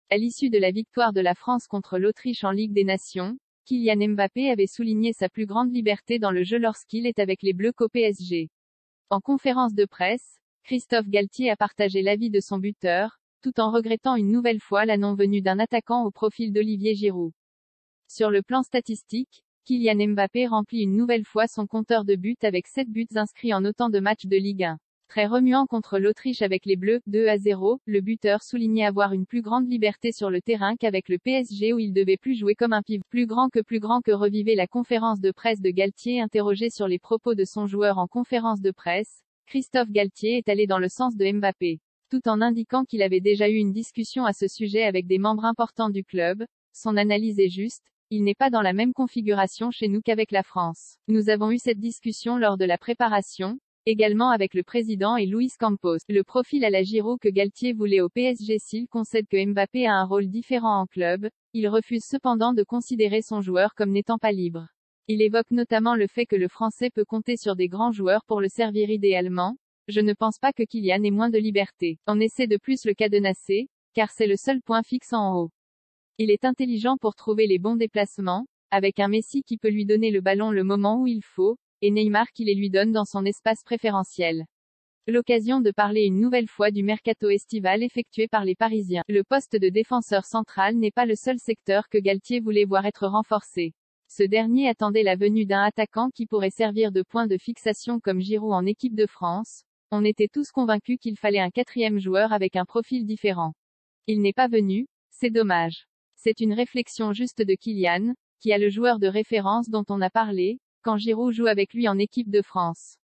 À l'issue de la victoire de la France contre l'Autriche en Ligue des Nations, Kylian Mbappé avait souligné sa plus grande liberté dans le jeu lorsqu'il est avec les Bleus qu'au PSG. En conférence de presse, Christophe Galtier a partagé l'avis de son buteur, tout en regrettant une nouvelle fois la non-venue d'un attaquant au profil d'Olivier Giroud. Sur le plan statistique, Kylian Mbappé remplit une nouvelle fois son compteur de buts avec 7 buts inscrits en autant de matchs de Ligue 1. Très remuant contre l'Autriche avec les Bleus, 2-0, le buteur soulignait avoir une plus grande liberté sur le terrain qu'avec le PSG où il devait plus jouer comme un pivot. Plus grand que revivait la conférence de presse de Galtier. Interrogé sur les propos de son joueur en conférence de presse, Christophe Galtier est allé dans le sens de Mbappé. Tout en indiquant qu'il avait déjà eu une discussion à ce sujet avec des membres importants du club, son analyse est juste. Il n'est pas dans la même configuration chez nous qu'avec la France. Nous avons eu cette discussion lors de la préparation, également avec le président et Luis Campos. Le profil à la Giroud que Galtier voulait au PSG. S'il concède que Mbappé a un rôle différent en club, il refuse cependant de considérer son joueur comme n'étant pas libre. Il évoque notamment le fait que le Français peut compter sur des grands joueurs pour le servir idéalement. Je ne pense pas que Kylian ait moins de liberté. On essaie de plus le cadenasser, car c'est le seul point fixe en haut. Il est intelligent pour trouver les bons déplacements, avec un Messi qui peut lui donner le ballon le moment où il faut, et Neymar qui les lui donne dans son espace préférentiel. L'occasion de parler une nouvelle fois du mercato estival effectué par les Parisiens. Le poste de défenseur central n'est pas le seul secteur que Galtier voulait voir être renforcé. Ce dernier attendait la venue d'un attaquant qui pourrait servir de point de fixation comme Giroud en équipe de France. On était tous convaincus qu'il fallait un quatrième joueur avec un profil différent. Il n'est pas venu, c'est dommage. C'est une réflexion juste de Kylian, qui a le joueur de référence dont on a parlé, quand Giroud joue avec lui en équipe de France.